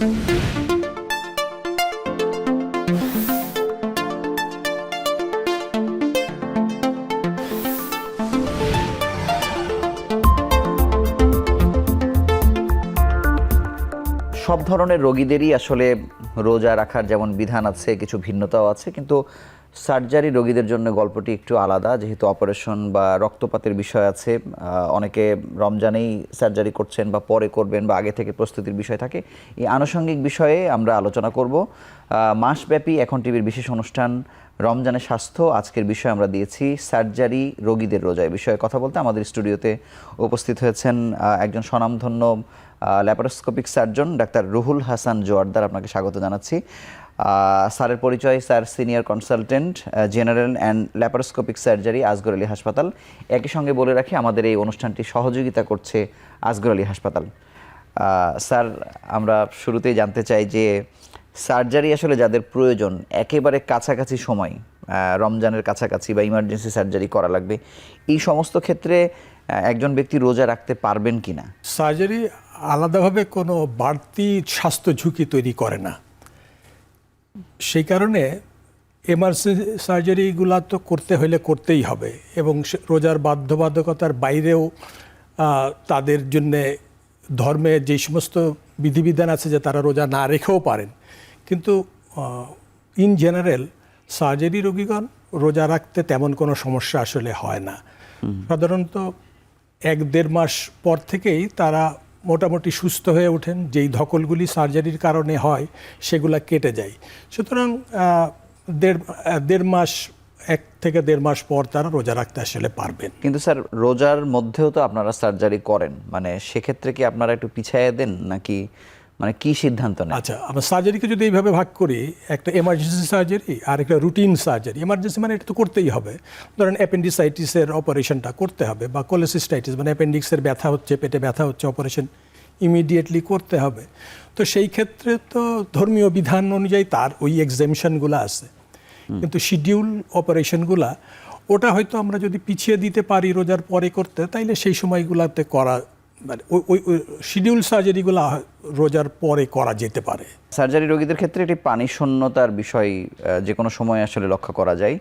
সব ধরনের রোগীদেরই আসলে রোজা রাখার যেমন বিধান আছে, কিছু ভিন্নতাও আছে, কিন্তু সার্জারি রোগীদের জন্য গল্পটি একটু আলাদা, যেহেতু অপারেশন বা রক্তপাতের বিষয় আছে। অনেকে রমজানেই সার্জারি করছেন বা পরে করবেন বা আগে থেকে প্রস্তুতির বিষয় থাকে। এই আনুষঙ্গিক বিষয়ে আমরা আলোচনা করব। মাসব্যাপী এখন টিভির বিশেষ অনুষ্ঠান রমজানের স্বাস্থ্য, আজকের বিষয় আমরা দিয়েছি সার্জারি রোগীদের রোজা। এই বিষয়ে কথা বলতে আমাদের স্টুডিওতে উপস্থিত হয়েছেন একজন স্বনামধন্য laparoscopic surgeon doctor Ruhul Hasan Joardar. আপনাকে স্বাগত জানাচ্ছি। স্যারের পরিচয়, sir senior consultant general and laparoscopic surgery Asgar Ali হাসপাতাল। একই সঙ্গে বলে রাখি আমাদের এই অনুষ্ঠানটি সহযোগিতা করছে আসগর আলী হাসপাতাল। স্যার, আমরা শুরুতেই জানতে চাই যে সার্জারি আসলে যাদের প্রয়োজন একেবারে কাছাকাছি সময়, রমজানের কাছাকাছি বা ইমার্জেন্সি সার্জারি করা লাগবে, এই সমস্ত ক্ষেত্রে একজন ব্যক্তি রোজা রাখতে পারবেন কিনা? সার্জারি আলাদাভাবে কোনো বাড়তি স্বাস্থ্য ঝুঁকি তৈরি করে না। সেই কারণে এমার্জেন্সি সার্জারিগুলো তো করতে হলে করতেই হবে, এবং রোজার বাধ্যবাধকতার বাইরেও তাদের জন্যে ধর্মে যে সমস্ত বিধিবিধান আছে যে তারা রোজা না রেখেও পারেন, কিন্তু ইন জেনারেল সার্জারি রোগীগণ রোজা রাখতে তেমন কোনো সমস্যা আসলে হয় না। সাধারণত 1-1.5 মাস পর থেকেই তারা মোটামুটি সুস্থ হয়ে ওঠেন। যেই ধকলগুলি সার্জারির কারণে হয় সেগুলা কেটে যায়। সুতরাং 1 থেকে দেড় মাস পর তারা রোজা রাখতে আসলে পারবেন। কিন্তু স্যার, রোজার মধ্যেও তো আপনারা সার্জারি করেন, মানে সেক্ষেত্রে কি আপনারা একটু পিছাইয়ে দেন নাকি, মানে কি সিদ্ধান্ত নেন? আচ্ছা, আমরা সার্জারিকে যদি এইভাবে ভাগ করি, একটা এমার্জেন্সি সার্জারি আর একটা রুটিন সার্জারি। এমার্জেন্সি মানে এটা তো করতেই হবে, ধরেন অ্যাপেন্ডিসাইটিসের অপারেশনটা করতে হবে, বা কোলেসিস্টাইটিস মানে অ্যাপেন্ডিক্সের ব্যথা হচ্ছে, পেটে ব্যথা হচ্ছে, অপারেশন ইমিডিয়েটলি করতে হবে। তো সেই ক্ষেত্রে তো ধর্মীয় বিধান অনুযায়ী তার ওই এক্সেমশনগুলো আছে, কিন্তু শিডিউল অপারেশনগুলা ওটা হয়তো আমরা যদি পিছিয়ে দিতে পারি রোজার পরে করতে, তাইলে সেই সময়গুলোতে করা, মানে ওই শিডিউল সার্জারিগুলো রোজার পরে করা যেতে পারে। সার্জারি রোগীদের ক্ষেত্রে এটি পানি শূন্যতার বিষয় যে কোনো সময় আসলে লক্ষ্য করা যায়।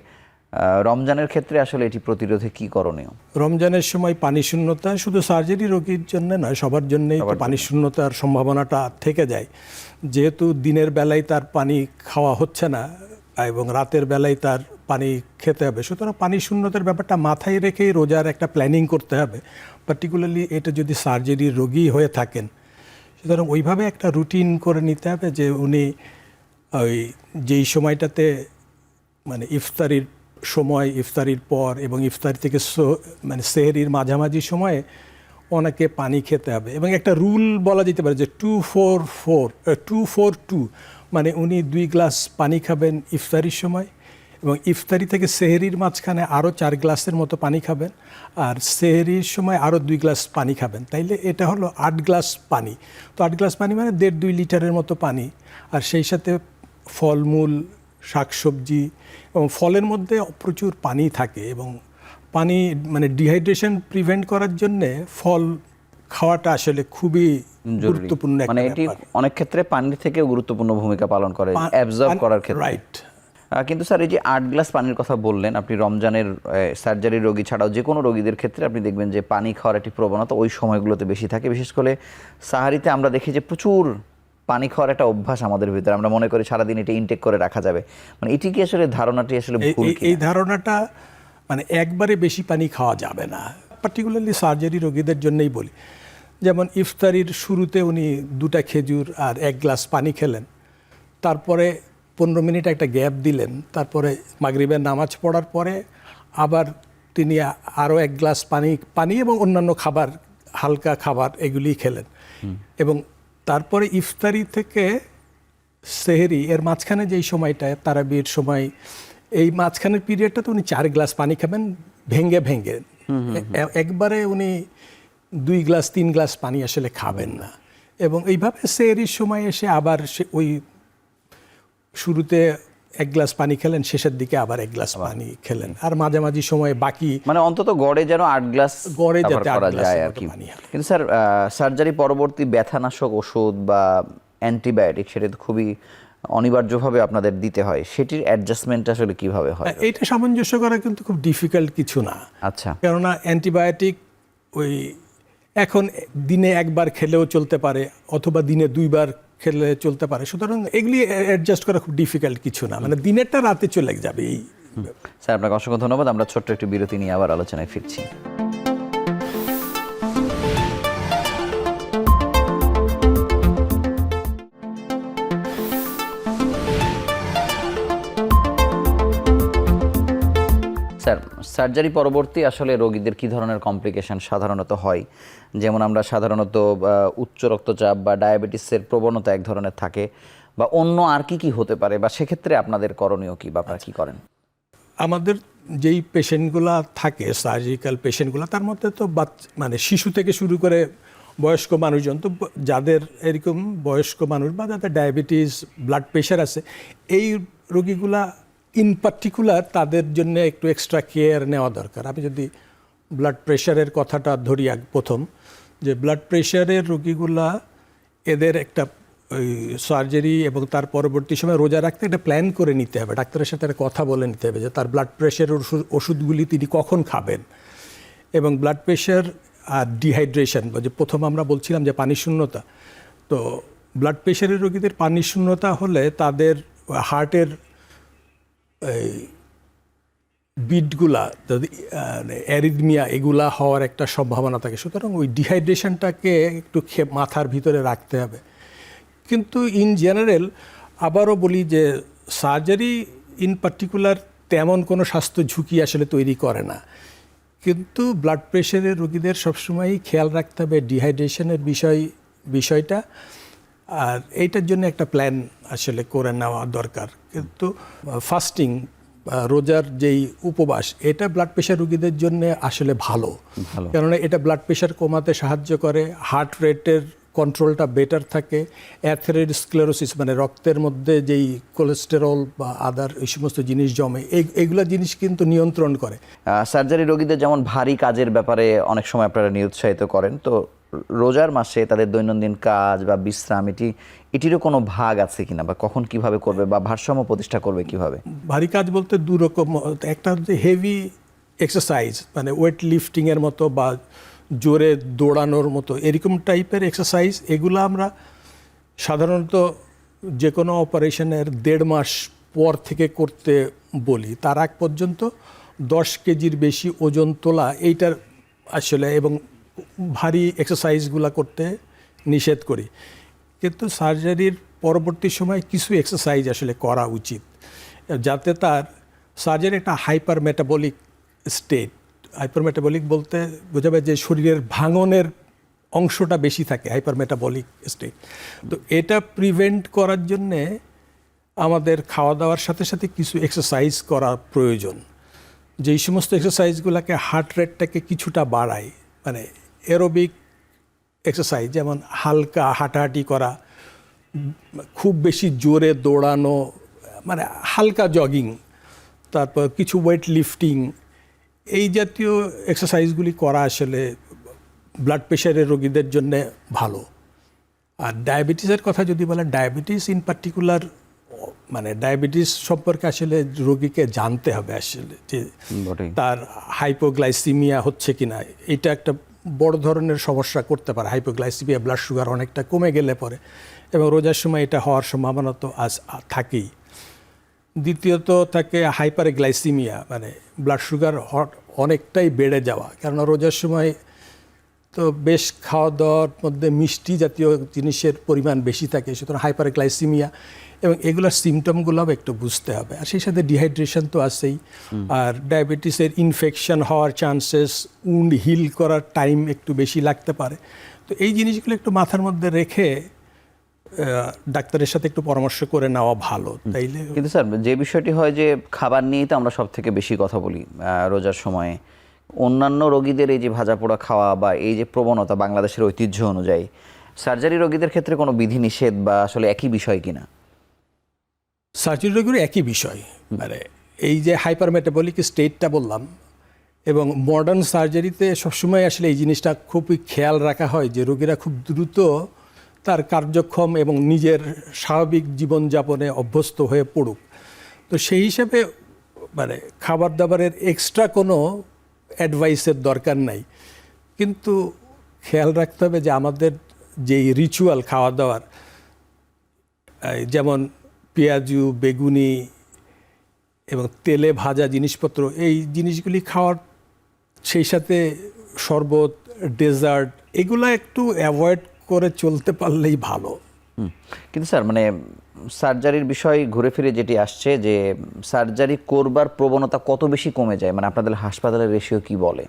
রমজানের ক্ষেত্রে আসলে এটি প্রতিরোধে কি করণীয়? রমজানের সময় পানি শূন্যতা শুধু সার্জারি রোগীর জন্য নয়, সবার জন্যই পানি শূন্যতার সম্ভাবনাটা থেকে যায়। যেহেতু দিনের বেলায় তার পানি খাওয়া হচ্ছে না এবং রাতের বেলায় তার পানি খেতে হবে, সুতরাং পানি শূন্যতার ব্যাপারটা মাথায় রেখেই রোজার একটা প্ল্যানিং করতে হবে। পার্টিকুলারলি এটা যদি সার্জারির রোগী হয়ে থাকেন, সুতরাং ওইভাবে একটা রুটিন করে নিতে হবে যে উনি ওই যেই সময়টাতে, মানে ইফতারির সময়, ইফতারির পর এবং ইফতারি থেকে মানে সেহরির মাঝামাঝি সময়ে ওনাকে পানি খেতে হবে। এবং একটা রুল বলা যেতে পারে যে 2-4-2, মানে উনি 2 গ্লাস পানি খাবেন ইফতারির সময়, এবং ইফতারি থেকে সেহরির মাঝখানে আরও 4 গ্লাসের মতো পানি খাবেন, আর সেহরির সময় আরও 2 গ্লাস পানি খাবেন। তাইলে এটা হলো 8 গ্লাস পানি। তো 8 গ্লাস পানি মানে 1.5-2 লিটারের মতো পানি। আর সেই সাথে ফলমূল, শাকসবজি, এবং ফলের মধ্যে প্রচুর পানি থাকে, এবং পানি মানে ডিহাইড্রেশন প্রিভেন্ট করার জন্যে ফল খাওয়াটা আসলে খুবই গুরুত্বপূর্ণ। মানে এটি অনেক ক্ষেত্রে পানির থেকেও গুরুত্বপূর্ণ ভূমিকা পালন করে অ্যাবজর্ব করার ক্ষেত্রে। রাইট। কিন্তু স্যার, এই যে 8 গ্লাস পানির কথা বললেন আপনি, রমজানের সার্জারি রোগী ছাড়াও যে কোনো রোগীদের ক্ষেত্রে আপনি দেখবেন যে পানি খাওয়ার একটি প্রবণতা ওই সময়গুলোতে বেশি থাকে। বিশেষ করে সাহারিতে আমরা দেখি যে প্রচুর পানি খাওয়ার একটা অভ্যাস আমাদের ভিতরে, আমরা মনে করি সারাদিন এটা ইনটেক করে রাখা যাবে। মানে এটি কি আসলে ধারণাটি আসলে ভুল? এই ধারণাটা, মানে একবারে বেশি পানি খাওয়া যাবে না, পার্টিকুলারলি সার্জারি রোগীদের জন্যই বলি। যেমন ইফতারির শুরুতে উনি 2টা খেজুর আর 1 গ্লাস পানি খেলেন, তারপরে 15 মিনিট একটা গ্যাপ দিলেন, তারপরে মাগরিবের নামাজ পড়ার পরে আবার তিনি আরও 1 গ্লাস পানি এবং অন্যান্য খাবার, হালকা খাবার এগুলি খেলেন, এবং তারপরে ইফতারি থেকে সেহরি এর মাঝখানে যেই সময়টা তারাবির সময়, এই মাঝখানের পিরিয়ডটাতে উনি 4 গ্লাস পানি খাবেন ভেঙে ভেঙে। একবারে উনি 2 গ্লাস 3 গ্লাস পানি আসলে খাবেন না। এবং এইভাবে সেহরির সময় এসে আবার ওই শুরুতে 1 গ্লাস পানি খেলেন, শেষের দিকে আবার 1 গ্লাস পানি খেলেন, আর মাঝামাঝি সময়ে বাকি, মানে অন্তত গড়ে যেন 8 গ্লাস গড়ে করা যায় আর কি। কিন্তু স্যার, সার্জারি পরবর্তী ব্যথানাশক ওষুধ বা অ্যান্টিবায়োটিক সেটা তো খুবই অনিবার্যভাবে আপনাদের দিতে হয়, সেটির অ্যাডজাস্টমেন্ট আসলে কিভাবে হয়? এইটা সামঞ্জস্য করা কিন্তু খুব ডিফিকাল্ট কিছু না। আচ্ছা, কেননা অ্যান্টিবায়োটিক ওই এখন দিনে একবার খেলেও চলতে পারে অথবা দিনে 2বার খেলে চলতে পারে, সুতরাং এগুলি অ্যাডজাস্ট করা খুব ডিফিকাল্ট কিছু না, মানে দিনেরটা রাতে চলে যাবে এই। স্যার আপনাকে অসংখ্য ধন্যবাদ। আমরা ছোট্ট একটু বিরতি নিয়ে আবার আলোচনায় ফিরছি। স্যার, সার্জারি পরবর্তী আসলে রোগীদের কী ধরনের কমপ্লিকেশন সাধারণত হয়? যেমন আমরা সাধারণত উচ্চ রক্তচাপ বা ডায়াবেটিসের প্রবণতা এক ধরনের থাকে, বা অন্য আর কি কি হতে পারে, বা সেক্ষেত্রে আপনাদের করণীয় কি বা আপনারা কী করেন? আমাদের যেই পেশেন্টগুলো থাকে সার্জিক্যাল পেশেন্টগুলো, তার মধ্যে তো মানে শিশু থেকে শুরু করে বয়স্ক মানুষজন, তো যাদের এরকম বয়স্ক মানুষ বা যাদের ডায়াবেটিস ব্লাড প্রেশার আছে, এই রোগীগুলা ইন পার্টিকুলার তাদের জন্য একটু এক্সট্রা কেয়ার নেওয়া দরকার। আমি যদি ব্লাড প্রেশারের কথাটা ধরি প্রথম, যে ব্লাড প্রেশারের রোগীগুলা এদের একটা ওই সার্জারি এবং তার পরবর্তী সময় রোজা রাখতে একটা প্ল্যান করে নিতে হবে, ডাক্তারের সাথে একটা কথা বলে নিতে হবে যে তার ব্লাড প্রেশারের ওষুধগুলি তিনি কখন খাবেন। এবং ব্লাড প্রেশার আর ডিহাইড্রেশন, যে প্রথম আমরা বলছিলাম যে পানি শূন্যতা, তো ব্লাড প্রেশারের রোগীদের পানি শূন্যতা হলে তাদের হার্টের বিটগুলা অ্যারিথমিয়া এগুলা হওয়ার একটা সম্ভাবনা থাকে, সুতরাং ওই ডিহাইড্রেশনটাকে একটু মাথার ভিতরে রাখতে হবে। কিন্তু ইন জেনারেল আবারও বলি যে সার্জারি ইন পার্টিকুলার তেমন কোনো স্বাস্থ্য ঝুঁকি আসলে তৈরি করে না, কিন্তু ব্লাড প্রেশারের রোগীদের সবসময়ই খেয়াল রাখতে হবে ডিহাইড্রেশনের বিষয়টা, আর এইটার জন্য একটা প্ল্যান আসলে করে নেওয়া দরকার। কিন্তু ফাস্টিং, রোজার যেই উপবাস, এটা ব্লাড প্রেশার রোগীদের জন্য আসলে ভালো, কেননা এটা ব্লাড প্রেশার কমাতে সাহায্য করে, হার্ট রেটের কন্ট্রোলটা বেটার থাকে, অ্যাথেরোস্ক্লেরোসিস মানে রক্তের মধ্যে যেই কোলেস্টেরল বা আদার এই সমস্ত জিনিস জমে, এইগুলা জিনিস কিন্তু নিয়ন্ত্রণ করে। সার্জারি রোগীদের যেমন ভারী কাজের ব্যাপারে অনেক সময় আপনারা নিরুৎসাহিত করেন, তো রোজার মাসে তাদের দৈনন্দিন কাজ বা বিশ্রাম এটিরও কোনো ভাগ আছে কিনা, বা কখন কিভাবে করবে বা ভারসাম্য প্রতিষ্ঠা করবে কিভাবে? ভারী কাজ বলতে দু রকম, একটা হচ্ছে হেভি এক্সারসাইজ মানে ওয়েট লিফটিংয়ের মতো বা জোরে দৌড়ানোর মতো এরকম টাইপের এক্সারসাইজ, এগুলো আমরা সাধারণত যে কোনো অপারেশনের 1.5 মাস পর থেকে করতে বলি। তার আগ পর্যন্ত 10 কেজির বেশি ওজন তোলা এইটার আসলে এবং ভারী এক্সারসাইজগুলো করতে নিষেধ করি। কিন্তু সার্জারির পরবর্তী সময় কিছু এক্সারসাইজ আসলে করা উচিত, যাতে তার সার্জারি একটা hyper metabolic state, hyper metabolic বলতে বোঝাবে যে শরীরের ভাঙনের অংশটা বেশি থাকে, হাইপার মেটাবলিক স্টেট। তো এটা প্রিভেন্ট করার জন্যে আমাদের খাওয়া দাওয়ার সাথে সাথে কিছু এক্সারসাইজ করা প্রয়োজন, যেই সমস্ত এক্সারসাইজগুলোকে হার্ট রেটটাকে কিছুটা বাড়ায়, মানে অ্যারোবিক এক্সারসাইজ, যেমন হালকা হাঁটাহাঁটি করা, খুব বেশি জোরে দৌড়ানো, মানে হালকা জগিং, তারপর কিছু ওয়েট লিফটিং, এই জাতীয় এক্সারসাইজগুলি করা আসলে ব্লাড প্রেশারের রোগীদের জন্য ভালো। আর ডায়াবেটিসের কথা যদি বলেন, ডায়াবেটিস ইন পার্টিকুলার মানে ডায়াবেটিস সম্পর্কে আসলে রোগীকে জানতে হবে আসলে যে তার হাইপোগ্লাইসিমিয়া হচ্ছে কিনা। এটা একটা বড় ধরনের সমস্যা করতে পারে, হাইপোগ্লাইসিমিয়া, ব্লাড সুগার অনেকটা কমে গেলে পরে, এবং রোজার সময় এটা হওয়ার সম্ভাবনা তো আজ থাকেই। দ্বিতীয়ত থাকে হাইপারগ্লাইসিমিয়া, মানে ব্লাড সুগার অনেকটাই বেড়ে যাওয়া, কেননা রোজার সময় তো বেশ খাওয়া দাওয়ার মধ্যে মিষ্টি জাতীয় জিনিসের পরিমাণ বেশি থাকে, সুতরাং হাইপারগ্লাইসিমিয়া, এবং এগুলোর সিমটমগুলোও একটু বুঝতে হবে। আর সেই সাথে ডিহাইড্রেশন তো আছেই, আর ডায়াবেটিসের ইনফেকশন হওয়ার চান্সেস, উন্ড হিল করার টাইম একটু বেশি লাগতে পারে। তো এই জিনিসগুলো একটু মাথার মধ্যে রেখে ডাক্তারের সাথে একটু পরামর্শ করে নেওয়া ভালো, তাইলে। কিন্তু স্যার, যে বিষয়টি হয় যে খাবার নিয়েই তো আমরা সব থেকে বেশি কথা বলি রোজার সময়ে, অন্যান্য রোগীদের এই যে ভাজা পোড়া খাওয়া বা এই যে প্রবণতা বাংলাদেশের ঐতিহ্য অনুযায়ী, সার্জারি রোগীদের ক্ষেত্রে কোনো বিধিনিষেধ বা আসলে একই বিষয় কিনা? সার্জারি রোগীর একই বিষয়, মানে এই যে হাইপার মেটাবলিক স্টেটটা বললাম, এবং মডার্ন সার্জারিতে সবসময় আসলে এই জিনিসটা খুবই খেয়াল রাখা হয় যে রোগীরা খুব দ্রুত তার কার্যক্ষম এবং নিজের স্বাভাবিক জীবনযাপনে অভ্যস্ত হয়ে পড়ুক। তো সেই হিসেবে মানে খাবার দাবারের এক্সট্রা কোনো অ্যাডভাইসের দরকার নাই, কিন্তু খেয়াল রাখতে হবে যে আমাদের যেই রিচুয়াল খাওয়া দাওয়ার, যেমন পেঁয়াজু, বেগুনি এবং তেলে ভাজা জিনিসপত্র, এই জিনিসগুলি খাওয়ার, সেই সাথে শরবত, ডেজার্ট, এগুলো একটু অ্যাভয়েড করে চলতে পারলেই ভালো। কিন্তু স্যার মানে সার্জারির বিষয় ঘুরে ফিরে যেটি আসছে যে সার্জারি করবার প্রবণতা কত বেশি কমে যায়, মানে আপনাদের হাসপাতালের রেশিও কি বলে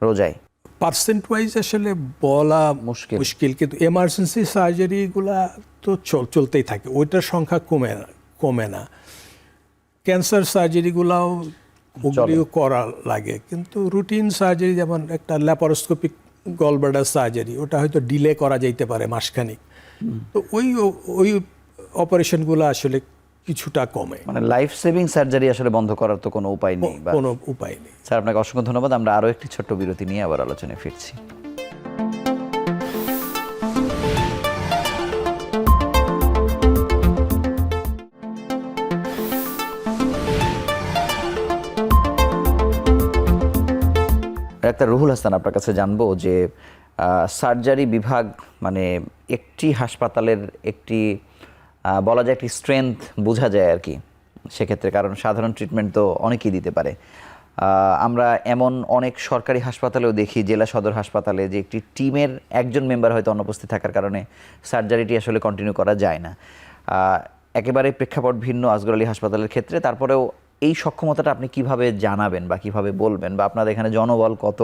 রোজায়? পার্সেন্ট ওয়াইজ আসলে বলা মুশকিল। মুশকিল, কিন্তু এমার্জেন্সি সার্জারিগুলা তো চলতেই থাকে, ওইটার সংখ্যা কমে না। ক্যান্সার সার্জারিগুলাও ওগুলিও করা লাগে, কিন্তু রুটিন সার্জারি যেমন একটা ল্যাপারোস্কোপিক গলব্লাডার সার্জারি, ওটা হয়তো ডিলে করা যাইতে পারে মাসখানেক। তো ওই অপারেশনগুলো আসলে কিছুটা কমে, মানে লাইফ সেভিং সার্জারি আসলে বন্ধ করার তো কোনো উপায় নেই বা কোনো উপায় নেই। স্যার আপনাকে অসংখ্য ধন্যবাদ। আমরা আরও একটি ছোট্ট বিরতি নিয়ে আবার আলোচনায় ফিরছি। ডাক্তার রুহুল হাসান, আপনার কাছে জানবো যে সার্জারি বিভাগ মানে একটি হাসপাতালের একটি বলা যায় একটি স্ট্রেংথ বোঝা যায় আর কি সেক্ষেত্রে, কারণ সাধারণ ট্রিটমেন্ট তো অনেকেই দিতে পারে। আমরা এমন অনেক সরকারি হাসপাতালেও দেখি, জেলা সদর হাসপাতালে, যে একটি টিমের একজন মেম্বার হয়তো অনুপস্থিত থাকার কারণে সার্জারিটি আসলে কন্টিনিউ করা যায় না। একেবারে প্রেক্ষাপট ভিন্ন আসগর আলী হাসপাতালের ক্ষেত্রে। তারপরেও এই সক্ষমতাটা আপনি কিভাবে জানাবেন বা কিভাবে বলবেন, বা আপনাদের এখানে জনবল কত,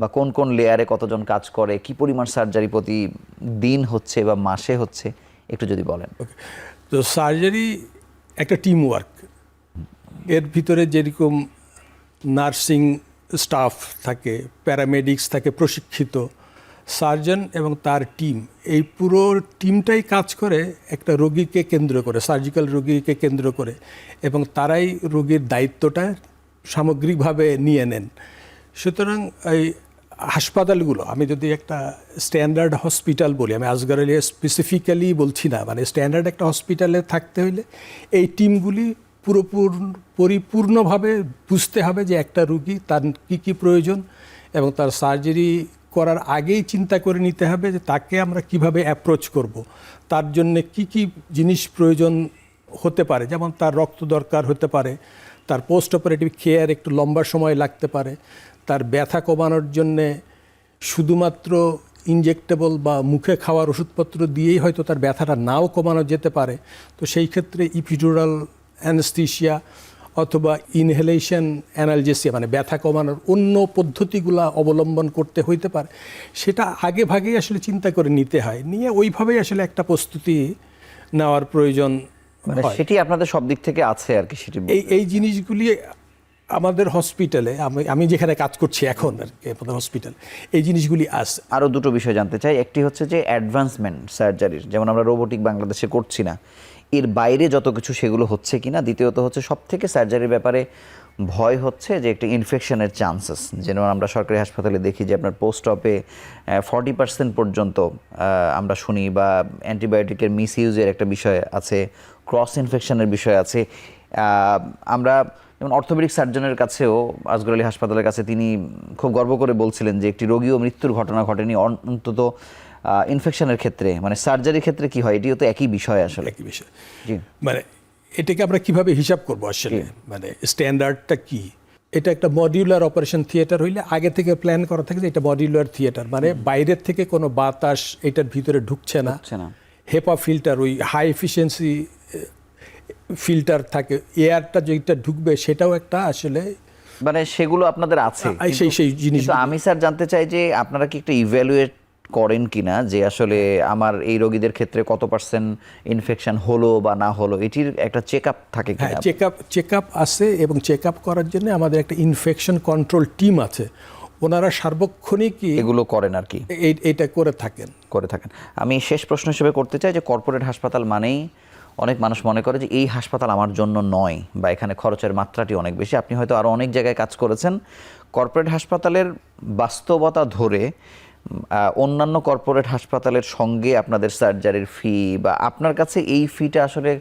বা কোন কোন লেয়ারে কতজন কাজ করে, কি পরিমাণ সার্জারি প্রতি দিন হচ্ছে বা মাসে হচ্ছে, একটু যদি বলেন। তো সার্জারি একটা টিম ওয়ার্ক, এর ভিতরে যেরকম নার্সিং স্টাফ থাকে, প্যারামেডিক্স থাকে প্রশিক্ষিত, সার্জন এবং তার টিম, এই পুরো টিমটাই কাজ করে একটা রোগীকে কেন্দ্র করে, সার্জিক্যাল রোগীকে কেন্দ্র করে, এবং তারাই রোগীর দায়িত্বটা সামগ্রিকভাবে নিয়ে নেন। সুতরাং এই হাসপাতালগুলো, আমি যদি একটা স্ট্যান্ডার্ড হসপিটাল বলি, আমি আসগর আলী স্পেসিফিক্যালি বলছি না, মানে স্ট্যান্ডার্ড একটা হসপিটালে থাকতে হলে এই টিমগুলি পরিপূর্ণভাবে বুঝতে হবে যে একটা রুগী তার কী কী প্রয়োজন, এবং তার সার্জারি করার আগেই চিন্তা করে নিতে হবে যে তাকে আমরা কিভাবে অ্যাপ্রোচ করব, তার জন্য কি কি জিনিস প্রয়োজন হতে পারে। যেমন তার রক্ত দরকার হতে পারে, তার পোস্ট অপারেটিভ কেয়ার একটু লম্বা সময় লাগতে পারে, তার ব্যথা কমানোর জন্যে শুধুমাত্র ইনজেক্টেবল বা মুখে খাওয়ার ওষুধপত্র দিয়েই হয়তো তার ব্যথাটা নাও কমানো যেতে পারে। তো সেই ক্ষেত্রে ইপিডুরাল অ্যানেস্থেশিয়া অথবা ইনহেলেশন অ্যানালজেসিয়া, মানে ব্যথা কমানোর অন্য পদ্ধতিগুলো অবলম্বন করতে হইতে পারে। সেটা আগে ভাগেই আসলে চিন্তা করে নিতে হয়, নিয়ে ওইভাবেই আসলে একটা প্রস্তুতি নেওয়ার প্রয়োজন মানে হয়। সেটি আপনাদের সব দিক থেকে আছে আর কি, সেটি এই জিনিসগুলি আমাদের হসপিটালে, আমি যেখানে কাজ করছি এখন আর কি, আমাদের হসপিটাল, এই জিনিসগুলি আছে। আরও দুটো বিষয় জানতে চাই। একটি হচ্ছে যে অ্যাডভান্সমেন্ট সার্জারির, যেমন আমরা রোবোটিক বাংলাদেশে করছি না, এর বাইরে যত কিছু সেগুলো হচ্ছে কিনা। দ্বিতীয়ত হচ্ছে সব থেকে সার্জারির ব্যাপারে ভয় হচ্ছে যে একটা ইনফেকশনের চান্সেস, যেমন আমরা সরকারি হাসপাতালে দেখি যে আপনার পোস্ট অপে 40% পর্যন্ত আমরা শুনি, বা অ্যান্টিবায়োটিকের মিসইউজের একটা বিষয় আছে, ক্রস ইনফেকশনের বিষয় আছে। আমরা যেমন অর্থোপেডিক সার্জনের কাছেও, আসগর আলী হাসপাতালের কাছে তিনি খুব গর্ব করে বলছিলেন যে একটি রোগীও মৃত্যুর ঘটনা ঘটেনি অন্তত ইনফেকশনের ক্ষেত্রে। মানে সার্জারির ক্ষেত্রে কি হয়, এটিও তো একই বিষয় আসলে। একই বিষয়, জি, মানে এটাকে আমরা কিভাবে হিসাব করবো আসলে, মানে স্ট্যান্ডার্ডটা কি। এটা একটা মডিউলার অপারেশন থিয়েটার হইলে আগে থেকে প্ল্যান করা থাকে যে এটা মডিউলার থিয়েটার, মানে বাইরের থেকে কোনো বাতাস এটার ভিতরে ঢুকছে না। হেপা ফিল্টার, ওই হাই এফিসিয়েন্সি ফিল্টার থাকে, এয়ারটা যেটা ঢুকবে সেটাও একটা আসলে, মানে সেগুলো আপনাদের আছে। সেই জিনিস আমি স্যার জানতে চাই যে আপনারা কি একটা ইভ্যালুয়েট করেন কিনা যে আসলে আমার এই রোগীদের ক্ষেত্রে কত পার্সেন্ট ইনফেকশন হলো বা না হলো, এটির একটা চেক আপ থাকে কিনা? হ্যাঁ, চেক আপ আছে, এবং চেক আপ করার জন্য আমাদের একটা ইনফেকশন কন্ট্রোল টিম আছে, ওনারা সার্বক্ষণিক এগুলো করেন আর কি, এইটা করে থাকেন। আমি শেষ প্রশ্ন হিসেবে করতে চাই যে কর্পোরেট হাসপাতাল মানেই অনেক মানুষ মনে করে যে এই হাসপাতাল আমার জন্য নয়, বা এখানে খরচের মাত্রাটি অনেক বেশি। আপনি হয়তো আরও অনেক জায়গায় কাজ করেছেন। কর্পোরেট হাসপাতালের বাস্তবতা ধরে অন্যান্য কর্পোরেট হাসপাতালের সঙ্গে আপনাদের সার্জারির ফি বা আপনার কাছে এই ফিটা আসলে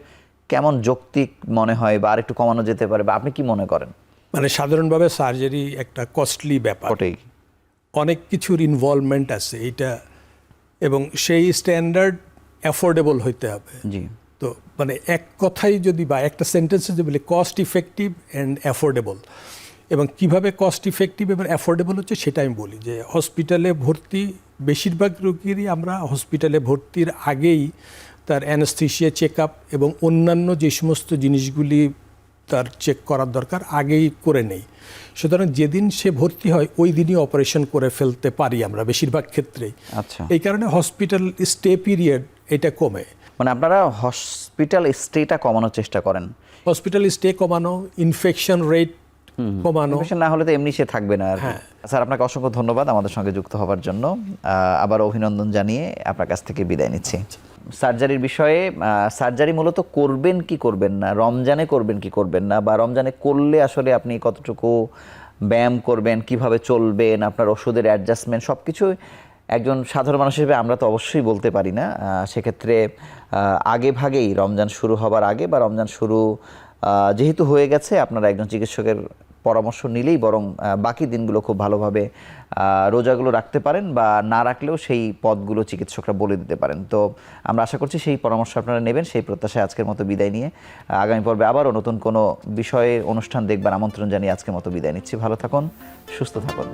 কেমন যৌক্তিক মনে হয় বা আরেকটু কমানো যেতে পারে বা আপনি কি মনে করেন? মানে সাধারণভাবে সার্জারি একটা কস্টলি ব্যাপার, ওটাই। অনেক কিছুর ইনভলভমেন্ট আছে এইটা, এবং সেই স্ট্যান্ডার্ড অ্যাফোর্ডেবল হইতে হবে। জি। তো মানে এক কথাই যদি বা একটা সেন্টেন্সে যদি বলি কস্ট ইফেক্টিভ অ্যান্ড অ্যাফোর্ডেবল, এবং কিভাবে কস্ট ইফেক্টিভ এবং অ্যাফোর্ডেবল হচ্ছে সেটা আমি বলি যে হসপিটালে ভর্তি বেশিরভাগ রোগীরই আমরা হসপিটালে ভর্তির আগেই তার অ্যানেস্থেশিয়া চেক আপ এবং অন্যান্য যে সমস্ত জিনিসগুলি তার চেক করার দরকার আগেই করে নেই। সুতরাং যেদিন সে ভর্তি হয় ওই দিনই অপারেশন করে ফেলতে পারি আমরা বেশিরভাগ ক্ষেত্রেই। আচ্ছা। এই কারণে হসপিটাল স্টে পিরিয়ড এটা কমে। মানে আপনারা হসপিটাল স্টেটা কমানোর চেষ্টা করেন? হসপিটাল স্টে কমানো, ইনফেকশন রেট কমানো। ইনফেকশন না হলে তো এমনি সে থাকবে না আর কি। হ্যাঁ। স্যার আপনাকে অসংখ্য ধন্যবাদ আমাদের সঙ্গে যুক্ত হওয়ার জন্য। আবার অভিনন্দন জানিয়ে আপনার কাছ থেকে বিদায় নিচ্ছি। সার্জারির বিষয়ে, সার্জারি মূলত করবেন কি করবেন না, রমজানে করবেন কি করবেন না, বা রমজানে করলে আসলে আপনি কতটুকু ব্যায়াম করবেন, কিভাবে চলবেন, আপনার ওষুধের অ্যাডজাস্টমেন্ট সব কিছু একজন সাধারণ মানুষ হিসেবে আমরা তো অবশ্যই বলতে পারি না। সেক্ষেত্রে আগে ভাগেই রমজান শুরু হবার আগে বা রমজান শুরু যেহেতু হয়ে গেছে, আপনারা একজন চিকিৎসকের পরামর্শ নিলেই বরং বাকি দিনগুলো খুব ভালোভাবে রোজাগুলো রাখতে পারেন, বা না রাখলেও সেই পথগুলো চিকিৎসকরা বলে দিতে পারেন। তো আমরা আশা করছি সেই পরামর্শ আপনারা নেবেন। সেই প্রত্যাশায় আজকের মতো বিদায় নিয়ে আগামী পর্বে আবারও নতুন কোনো বিষয়ে অনুষ্ঠান দেখবার আমন্ত্রণ জানিয়ে আজকের মতো বিদায় নিচ্ছি। ভালো থাকুন, সুস্থ থাকুন।